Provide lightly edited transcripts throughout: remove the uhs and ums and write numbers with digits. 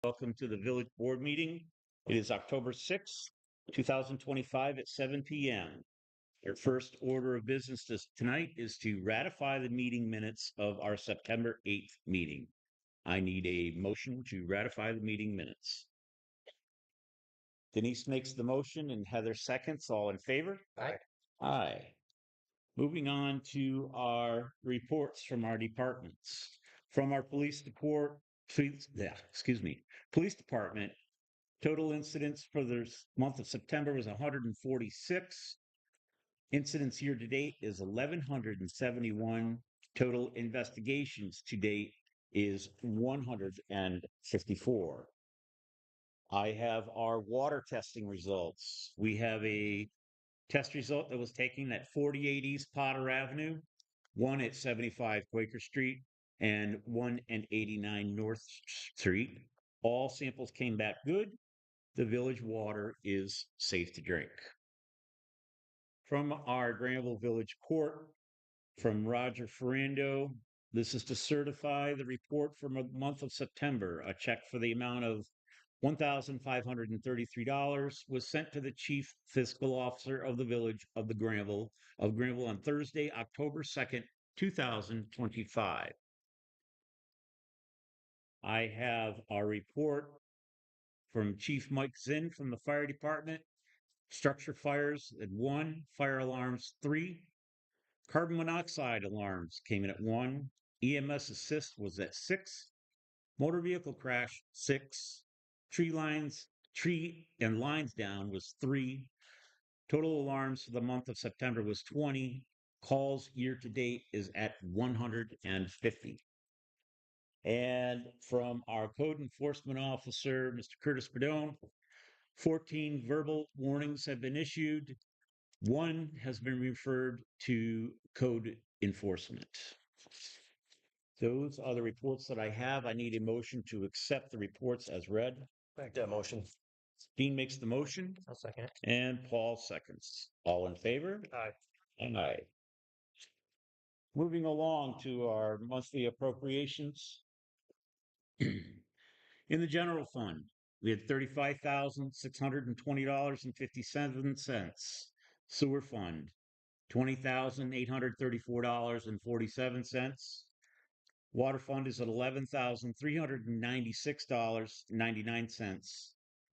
Welcome to the Village Board Meeting. It is October 6th, 2025 at 7 p.m. Your first order of business tonight is to ratify the meeting minutes of our September 8th meeting. I need a motion to ratify the meeting minutes. Denise makes the motion and Heather seconds. All in favor? Aye. Aye. Moving on to our reports from our departments. From our police department, total incidents for the month of September was 146. Incidents year to date is 1,171. Total investigations to date is 154. I have our water testing results. We have a test result that was taken at 48 East Potter Avenue, one at 75 Quaker Street, and one at 89 North Street. All samples came back good. The village water is safe to drink. From our Granville Village Court, from Roger Ferrando, this is to certify the report from the month of September. A check for the amount of $1,533 was sent to the Chief Fiscal Officer of the Village of Granville on Thursday, October 2nd, 2025. I have our report from Chief Mike Zinn from the Fire Department. Structure fires at 1, fire alarms 3, carbon monoxide alarms came in at 1, EMS assist was at 6, motor vehicle crash 6, tree and lines down was 3, total alarms for the month of September was 20, calls year to date is at 150. And from our code enforcement officer, Mr. Curtis Padone, 14 verbal warnings have been issued. 1 has been referred to code enforcement. Those are the reports that I have. I need a motion to accept the reports as read. Make that motion. Dean makes the motion. I'll second it. And Paul seconds. All in favor? Aye. And aye. Moving along to our monthly appropriations. In the general fund, we had $35,620.57. Sewer fund, $20,834.47. Water fund is at $11,396.99.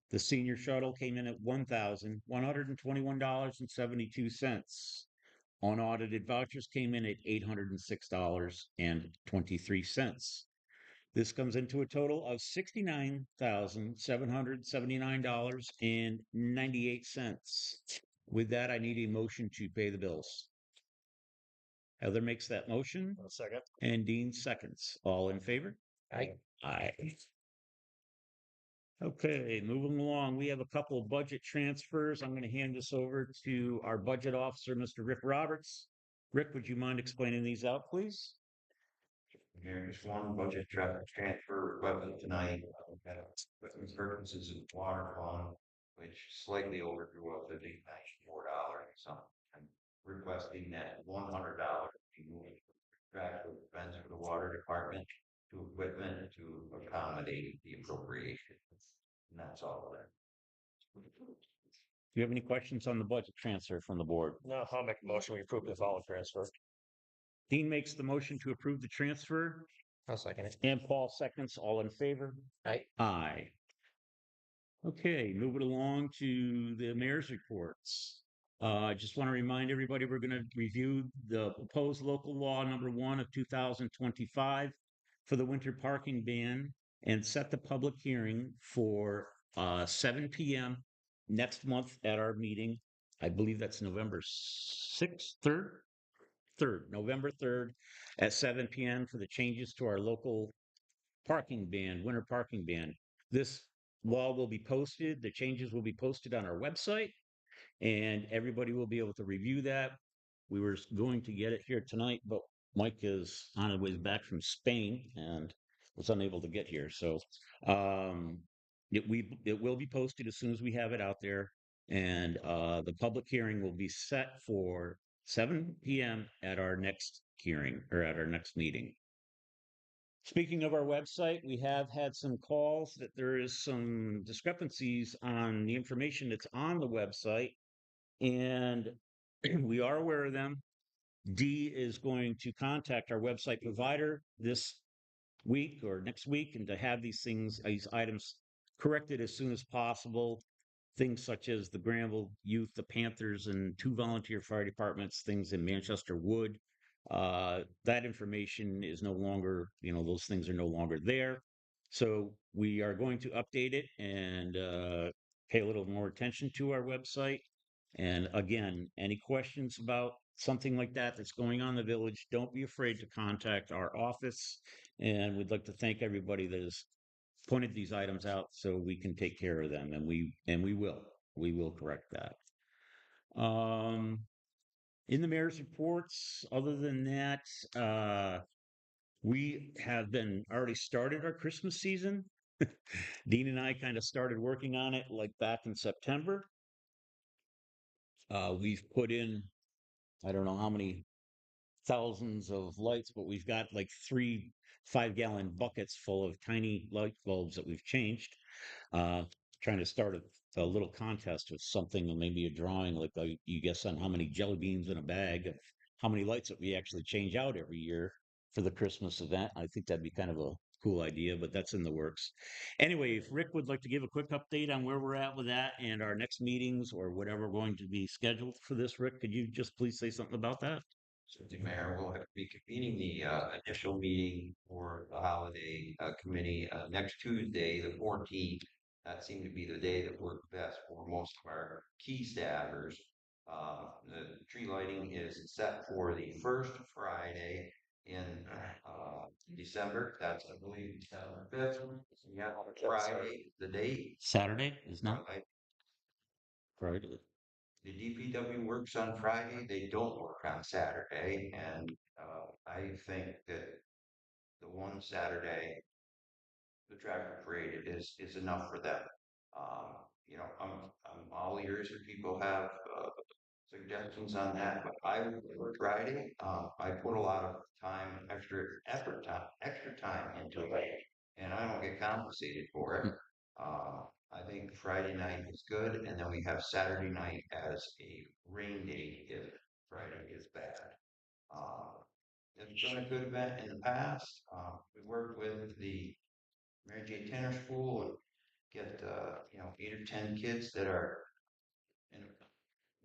The senior shuttle came in at $1,121.72. Unaudited vouchers came in at $806.23. This comes into a total of $69,779.98. With that, I need a motion to pay the bills. Heather makes that motion. I'll second. And Dean seconds. All in favor? Aye. Aye. Okay, moving along. We have a couple of budget transfers. I'm going to hand this over to our budget officer, Mr. Rick Roberts. Rick, would you mind explaining these out, please? Here's one budget transfer requested tonight. Equipment purchases of water fund, which slightly overdrew up to $94. So I'm requesting that $100 be moved from contractual expense for the water department to equipment to accommodate the appropriation. And that's all of that. Do you have any questions on the budget transfer from the board? No, I'll make a motion. We approve the following transfer. Dean makes the motion to approve the transfer. I'll second it. And Paul seconds. All in favor? Aye. Aye. Okay, moving along to the mayor's reports. I just want to remind everybody we're going to review the proposed local law number 1 of 2025 for the winter parking ban and set the public hearing for 7 p.m. next month at our meeting. I believe that's November 6th, November 3rd at 7 p.m. for the changes to our local parking ban, winter parking ban. This law will be posted. The changes will be posted on our website, and everybody will be able to review that. We were going to get it here tonight, but Mike is on his way back from Spain and was unable to get here. So it will be posted as soon as we have it out there, and the public hearing will be set for 7 p.m. at our next hearing or at our next meeting. Speaking of our website, we have had some calls that there is some discrepancies on the information that's on the website, and we are aware of them. D is going to contact our website provider this week or next week and to have these items corrected as soon as possible. Things such as the Granville Youth, the Panthers, and 2 volunteer fire departments, things in Manchester Wood. That information is no longer, those things are no longer there. So we are going to update it and pay a little more attention to our website. And again, any questions about something like that that's going on in the village, don't be afraid to contact our office. And we'd like to thank everybody that has pointed these items out so we can take care of them, and we will correct that. In the mayor's reports, other than that, we have been already started our Christmas season. Dean and I kind of started working on it like back in September. We've put in, I don't know how many thousands of lights, but we've got like 3 5-gallon buckets full of tiny light bulbs that we've changed. Uh, Trying to start a little contest with something, maybe a drawing, like you guess on how many jelly beans in a bag, of how many lights that we actually change out every year for the Christmas event. I think that'd be kind of a cool idea, but that's in the works. Anyway, if Rick would like to give a quick update on where we're at with that and our next meetings or whatever going to be scheduled for this, Rick, could you just please say something about that? So the mayor will be convening the initial meeting for the holiday committee next Tuesday, the 14th. That seemed to be the day that worked best for most of our key staffers. The tree lighting is set for the first Friday in December. That's, I believe, December 5th. Yeah, Friday, the date. Saturday is not Right. Friday. The DPW works on Friday, they don't work on Saturday, and I think that the one Saturday, the tractor parade is enough for them. I'm all ears if people have suggestions on that, but I would prefer Friday. I put a lot of time, extra time into it, and I don't get compensated for it. I think Friday night is good, and then we have Saturday night as a rain date if Friday is bad. Uh, it's been a good event in the past. We worked with the Mary J. Tanner School and get 8 or 10 kids that are in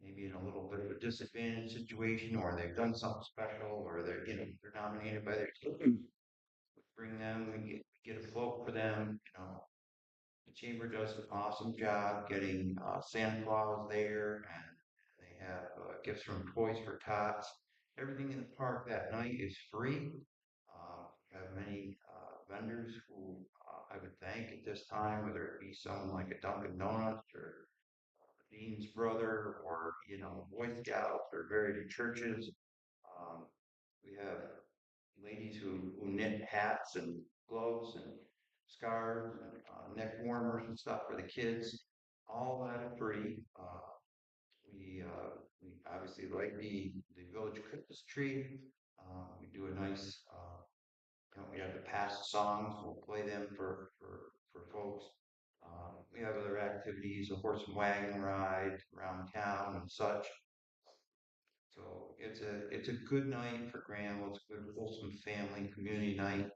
maybe in a little bit of a disadvantaged situation, or they've done something special, or they're nominated by their team. We bring them, we get a float for them. The chamber does an awesome job getting Santa Claus there, and they have gifts from Toys for Tots. Everything in the park that night is free. We have many vendors who I would thank at this time, whether it be someone like a Dunkin' Donuts or Dean's brother, or Boy Scouts or various churches. Um, we have ladies who knit hats and gloves and scarves and neck warmers and stuff for the kids. All that free. We obviously like the village Christmas tree. We do a nice. We have the past songs. We'll play them for folks. We have other activities, a horse and wagon ride around town and such. So it's a good night for Granville. It's a good wholesome family community night.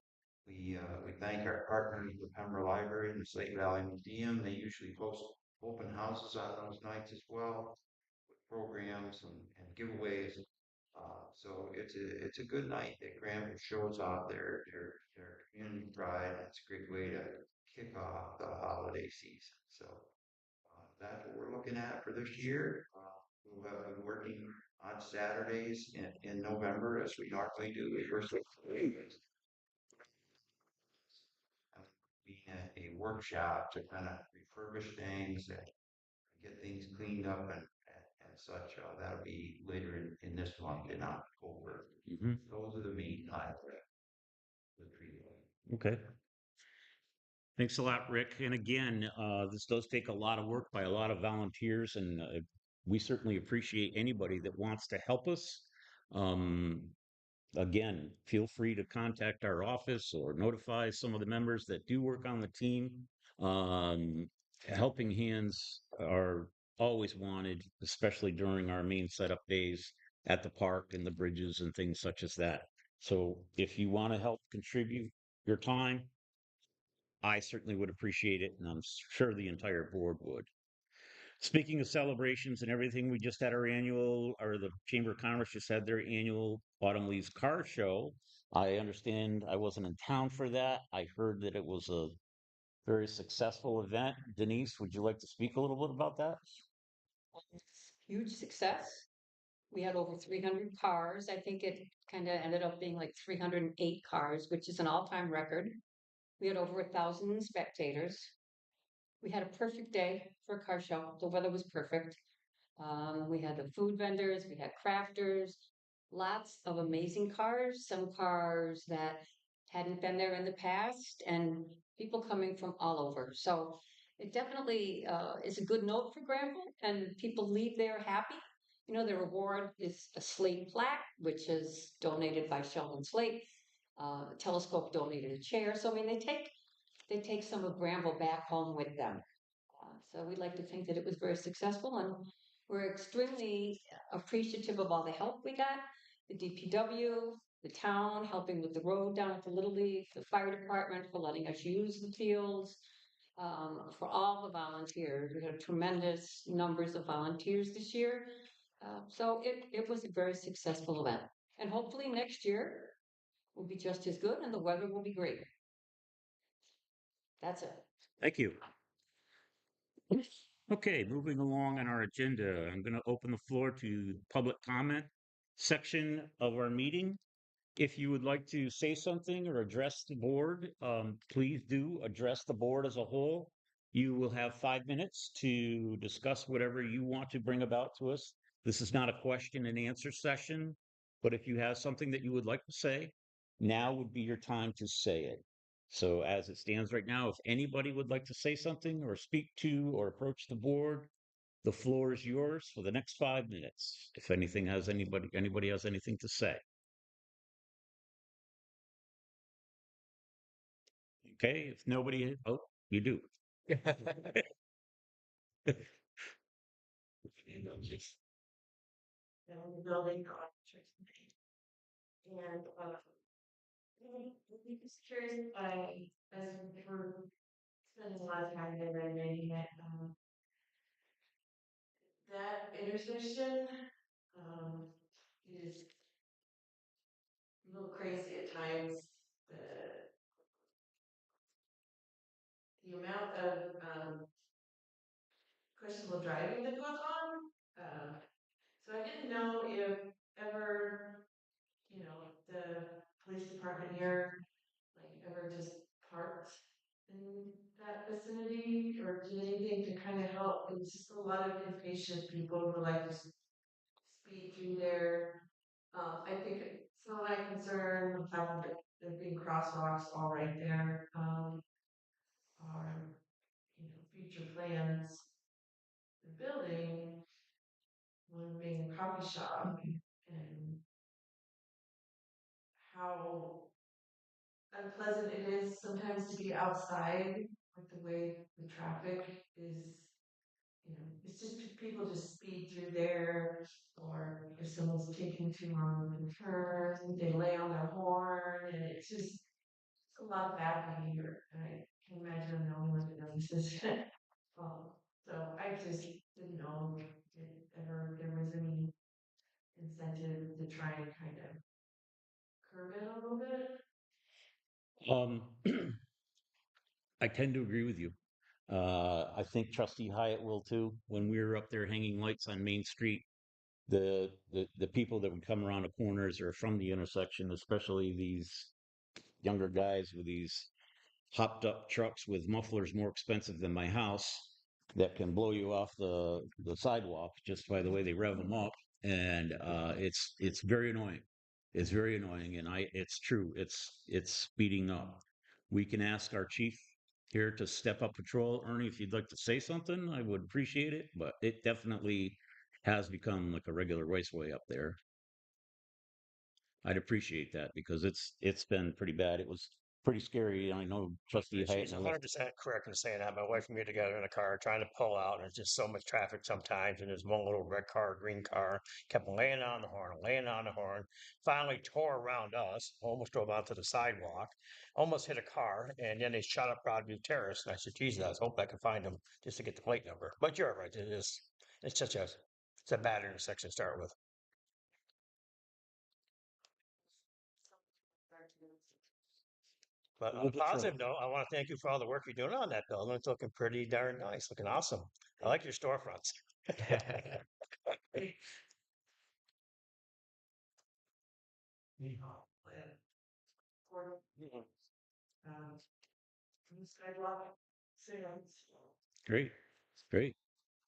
We thank our partners, the Pembroke Library and the Slate Valley Museum. They usually host open houses on those nights as well, with programs and giveaways. So it's a good night that Granville shows off their community pride. It's a great way to kick off the holiday season. So that's what we're looking at for this year. We'll have been working on Saturdays in November as we normally do. The first being a workshop to kind of refurbish things and get things cleaned up and such. That'll be later in this month in October. Those are the main highlights. The tree. Okay. Thanks a lot, Rick. And again, this does take a lot of work by a lot of volunteers, and we certainly appreciate anybody that wants to help us. Um, Again, feel free to contact our office or notify some of the members that do work on the team. Um, Helping hands are always wanted, especially during our main setup days at the park and the bridges and things such as that. So if you want to help contribute your time, I certainly would appreciate it, and I'm sure the entire board would. Speaking of celebrations and everything, we just had our annual, or the Chamber of Commerce just had their annual Autumn Leaves Car Show. I understand I wasn't in town for that. I heard that it was a very successful event. Denise, would you like to speak a little bit about that? Huge success. We had over 300 cars. I think it kind of ended up being like 308 cars, which is an all-time record. We had over 1,000 spectators. We had a perfect day for a car show. The weather was perfect. We had the food vendors, we had crafters, lots of amazing cars, some cars that hadn't been there in the past, and people coming from all over. So it definitely is a good note for Granville, and people leave there happy. You know, the reward is a slate plaque, which is donated by Sheldon Slate. Telescope donated a chair. So I mean, they take some of Granville back home with them. So we'd like to think that it was very successful, and we're extremely appreciative of all the help we got. The DPW, the town helping with the road down at the Little League, the fire department for letting us use the fields, for all the volunteers. We had tremendous numbers of volunteers this year. So it was a very successful event. And hopefully next year will be just as good and the weather will be great. That's it. Thank you. Okay, moving along on our agenda, I'm going to open the floor to public comment section of our meeting. If you would like to say something or address the board, please do address the board as a whole. You will have 5 minutes to discuss whatever you want to bring about to us. This is not a question and answer session, but if you have something that you would like to say, now would be your time to say it. So as it stands right now, if anybody would like to say something or speak to or approach the board, the floor is yours for the next 5 minutes. If anybody has anything to say. Okay, if nobody, oh, you do. The building contractors. And I'm just curious, as we're spending a lot of time in renovating it, that intersection is a little crazy at times. The amount of questionable driving that goes on. So I didn't know if ever, the police department here, like ever just parked in that vicinity or did anything to kind of help. It's just a lot of impatient people who like to speed through there. I think some of my concern with having there being crosswalks all right there are, future plans. The building, one being a coffee shop, and how unpleasant it is sometimes to be outside with the way the traffic is, it's just people just speed through there, or if someone's taking too long to turn, they lay on their horn, and it's a lot of bad behavior, and I can imagine I'm the only one that notices it. So I just didn't know if ever there was any incentive to try and kind of curb it a little bit. Um, I tend to agree with you. I think Trustee Hyatt will too. When we were up there hanging lights on Main Street, the people that would come around the corners or from the intersection, especially these younger guys with these hopped up trucks with mufflers more expensive than my house that can blow you off the sidewalk just by the way they rev them up, and it's very annoying. It's very annoying, and it's true. It's speeding up. We can ask our chief here to step up patrol. Ernie, if you'd like to say something, I would appreciate it. But it definitely has become like a regular raceway up there. I'd appreciate that because it's been pretty bad. It was pretty scary. I know Trustee She's Hayton. 100% correct in saying that. My wife and me together in a car trying to pull out, and there's just so much traffic sometimes. And there's one little red car, green car, kept laying on the horn, laying on the horn. Finally tore around us, almost drove onto the sidewalk, almost hit a car, and then they shot up Broadview Terrace. And I said, Jesus, I hope I can find them just to get the plate number. But you're right, it's such a it's a bad intersection to start with. But on a positive note, I want to thank you for all the work you're doing on that building. It's looking pretty darn nice, looking awesome. I like your storefronts. From the sidewalk sales. Great, great.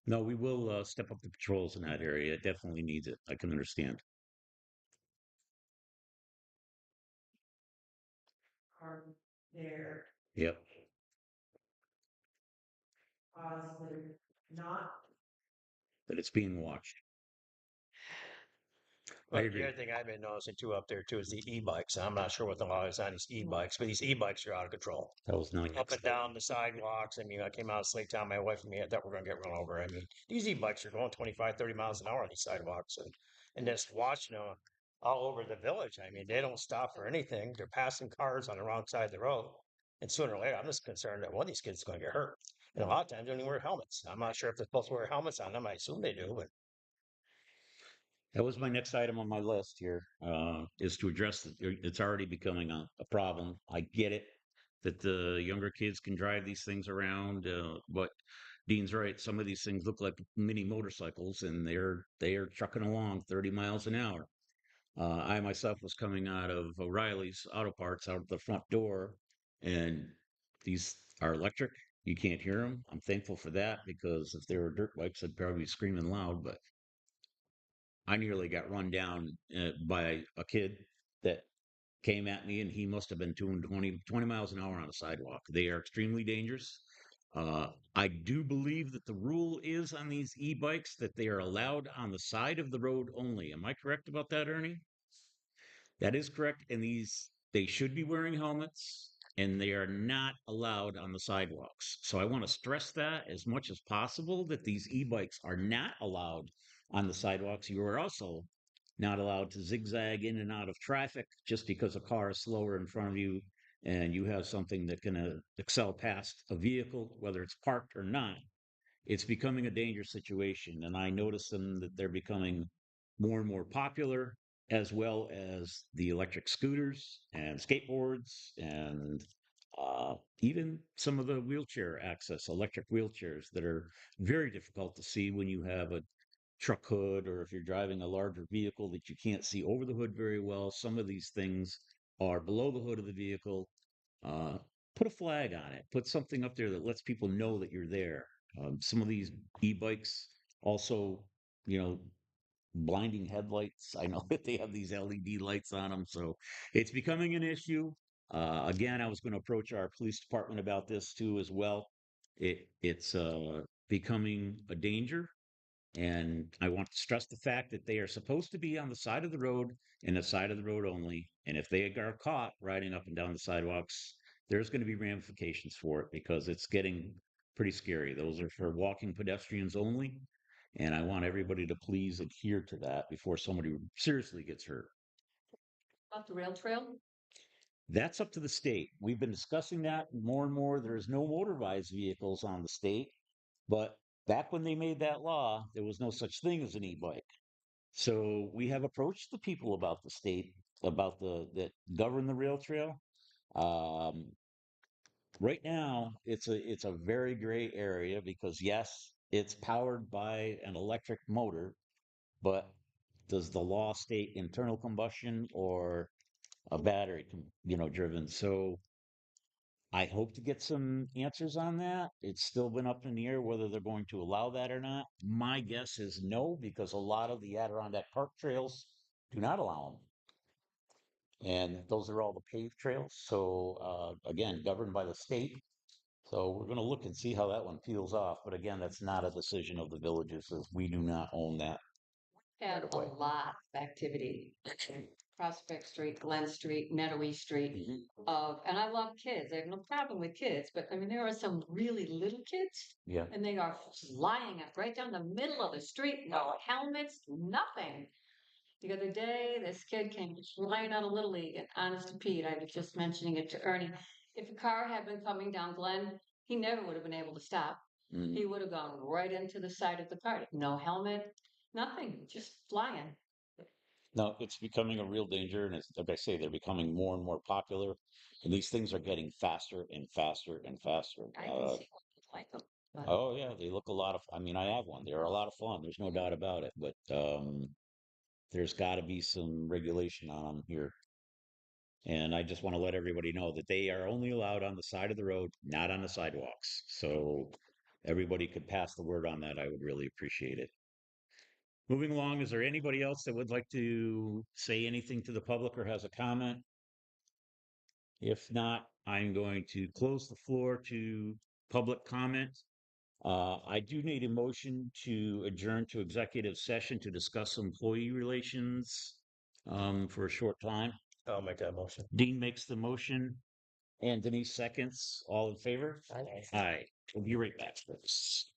No, we will step up the patrols in that area. It definitely needs it. I can understand. Are there Yep. possibly not? But it's being watched. I But the agree. other thing I've been noticing too up there too is the e-bikes. I'm not sure what the law is on these e-bikes, but these e-bikes are out of control. That was not Up and down the sidewalks. I mean, I came out of Slate Town, my wife and me, I thought we are going to get run over. I mean, these e-bikes are going 25, 30 miles an hour on these sidewalks and just watching them all over the village. I mean, they don't stop for anything. They're passing cars on the wrong side of the road. And sooner or later, I'm just concerned that one of these kids is going to get hurt. And a lot of times they don't even wear helmets. I'm not sure if they're supposed to wear helmets on them. I assume they do, but That was my next item on my list here, is to address that. It's already becoming a problem. I get it that the younger kids can drive these things around, but Dean's right. Some of these things look like mini motorcycles, and they are trucking along 30 miles an hour. I myself was coming out of O'Reilly's Auto Parts out the front door, and these are electric. You can't hear them. I'm thankful for that because if they were dirt bikes, I'd probably be screaming loud, but I nearly got run down by a kid that came at me, and he must have been doing 20 miles an hour on a sidewalk. They are extremely dangerous. I do believe that the rule is on these e-bikes that they are allowed on the side of the road only. Am I correct about that, Ernie? That is correct. And they should be wearing helmets and they are not allowed on the sidewalks. So I want to stress that as much as possible that these e-bikes are not allowed on the sidewalks. You are also not allowed to zigzag in and out of traffic just because a car is slower in front of you and you have something that can excel past a vehicle, whether it's parked or not. It's becoming a dangerous situation. And I notice them that they're becoming more and more popular, as well as the electric scooters and skateboards and even some of the wheelchair access, electric wheelchairs that are very difficult to see when you have a truck hood or if you're driving a larger vehicle that you can't see over the hood very well. Some of these things are below the hood of the vehicle. uh, Put a flag on it, put something up there that lets people know that you're there. Some of these e-bikes also, you know, blinding headlights. I know that they have these LED lights on them, so it's becoming an issue. Again, I was going to approach our police department about this too as well. It's becoming a danger, and I want to stress the fact that they are supposed to be on the side of the road and the side of the road only. And if they are caught riding up and down the sidewalks, there's going to be ramifications for it because it's getting pretty scary. Those are for walking pedestrians only. And I want everybody to please adhere to that before somebody seriously gets hurt. About the rail trail? That's up to the state. We've been discussing that more and more. There's no motorized vehicles on the state, but back when they made that law, there was no such thing as an e-bike. So we have approached the people about the state, about the that govern the rail trail. Um, right now, it's a very gray area because yes, it's powered by an electric motor, but does the law state internal combustion or a battery, driven? So I hope to get some answers on that. It's still been up in the air whether they're going to allow that or not. My guess is no, because a lot of the Adirondack Park trails do not allow them. And those are all the paved trails. So, again, governed by the state. So we're going to look and see how that one peels off. But again, that's not a decision of the villages, as we do not own that. Had a lot of activity Prospect Street, Glen Street, Meadowy Street. Mhm. And I love kids. I have no problem with kids, but I mean, there are some really little kids. Yeah. And they are flying up right down the middle of the street, no helmets, nothing. The other day, this kid came flying out of Little League, and honest to Pete, I was just mentioning it to Ernie. If a car had been coming down Glen, he never would have been able to stop. Mm. He would have gone right into the side of the car. No helmet, nothing, just flying. No, it's becoming a real danger, and it's like I say, they're becoming more and more popular, and these things are getting faster and faster and faster. I can see what it's like them. But Oh yeah, they look a lot of. I mean, I have one. They're a lot of fun. There's no doubt about it. But there's got to be some regulation on them here. And I just want to let everybody know that they are only allowed on the side of the road, not on the sidewalks. So everybody could pass the word on that. I would really appreciate it. Moving along, is there anybody else that would like to say anything to the public or has a comment? If not, I'm going to close the floor to public comment. I do need a motion to adjourn to executive session to discuss employee relations for a short time. I'll make that motion. Dean makes the motion and Denise seconds. All in favor? Aye. We'll be right back, folks.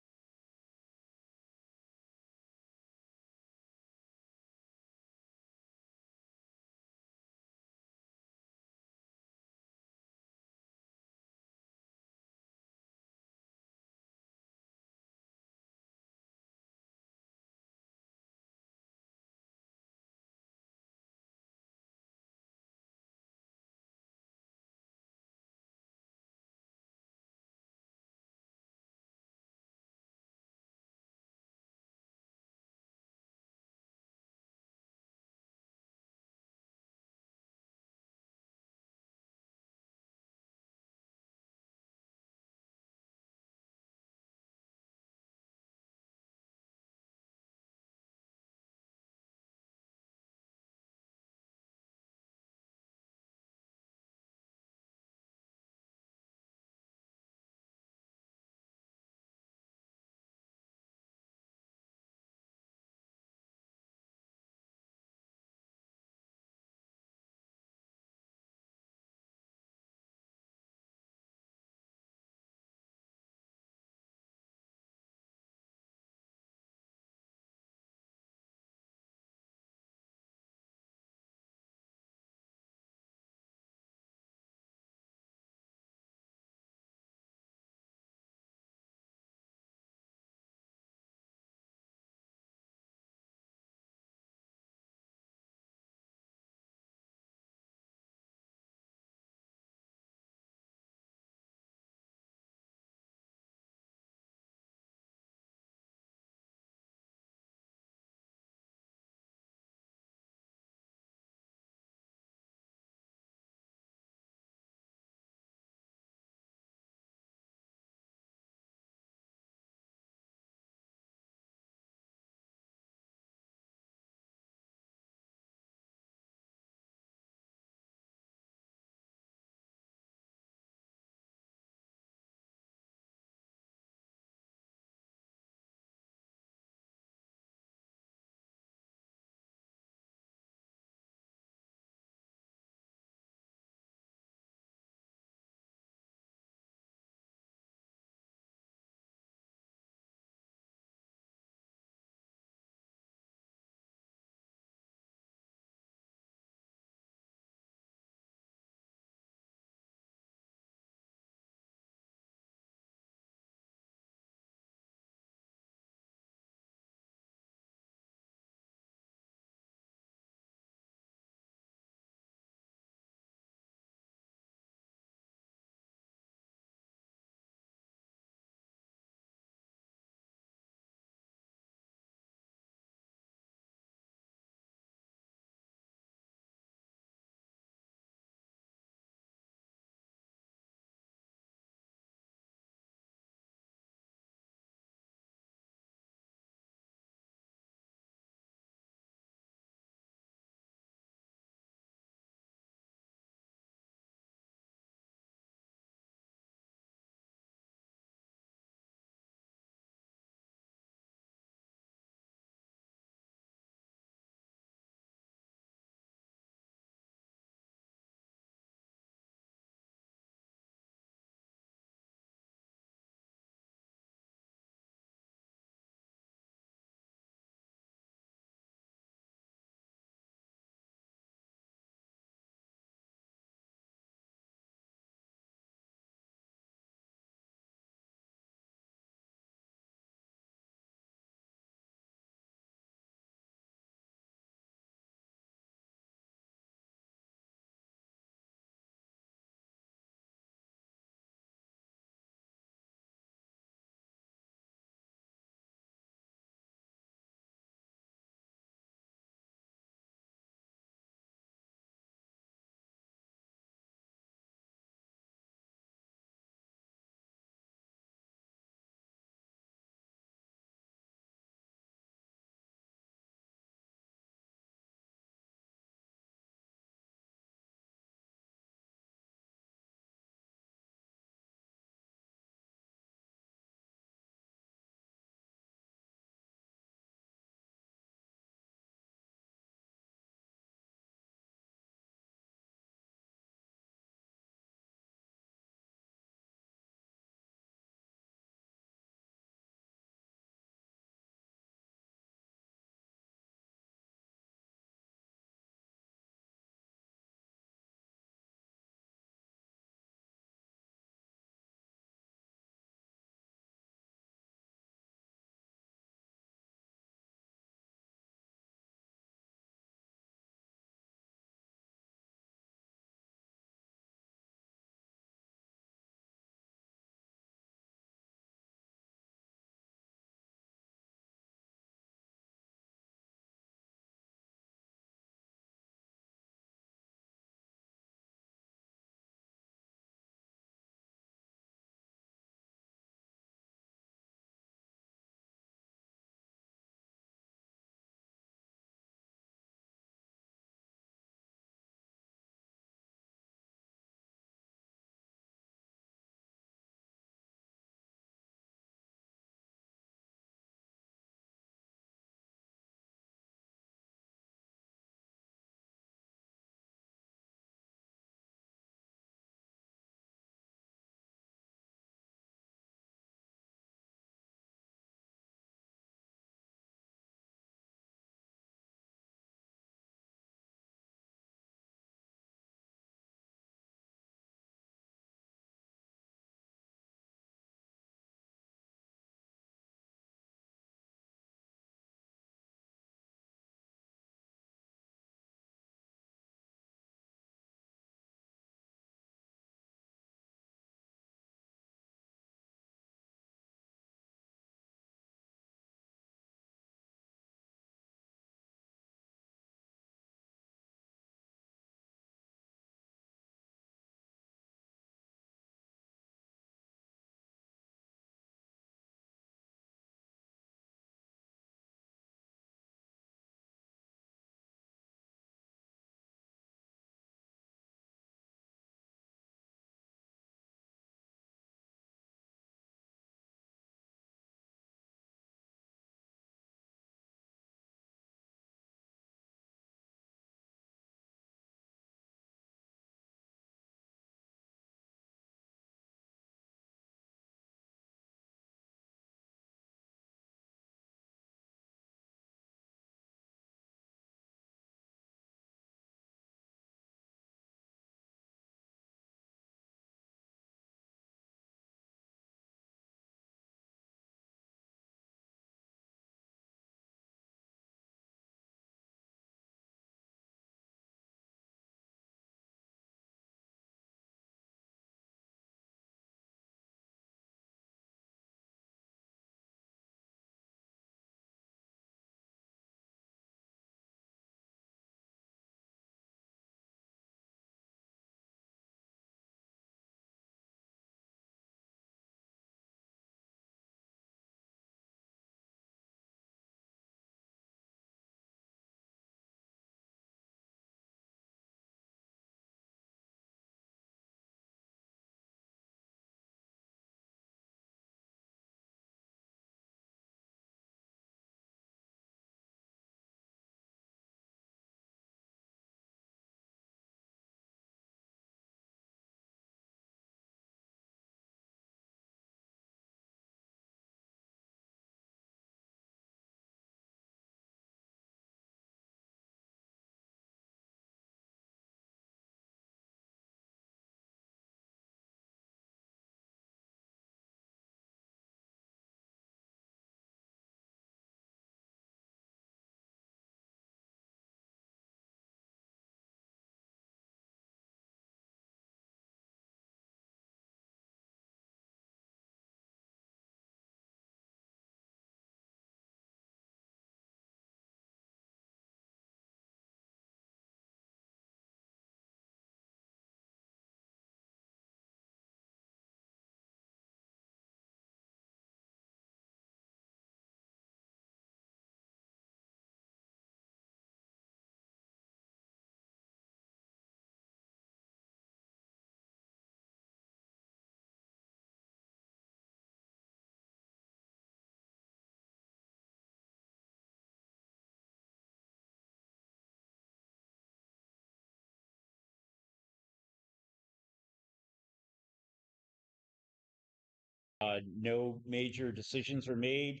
No major decisions were made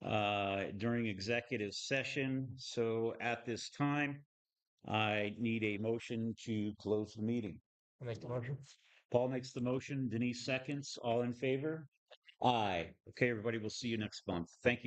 during executive session. So at this time, I need a motion to close the meeting. I'll make the motion. Paul makes the motion. Denise seconds. All in favor? Aye. Okay, everybody, we'll see you next month. Thank you.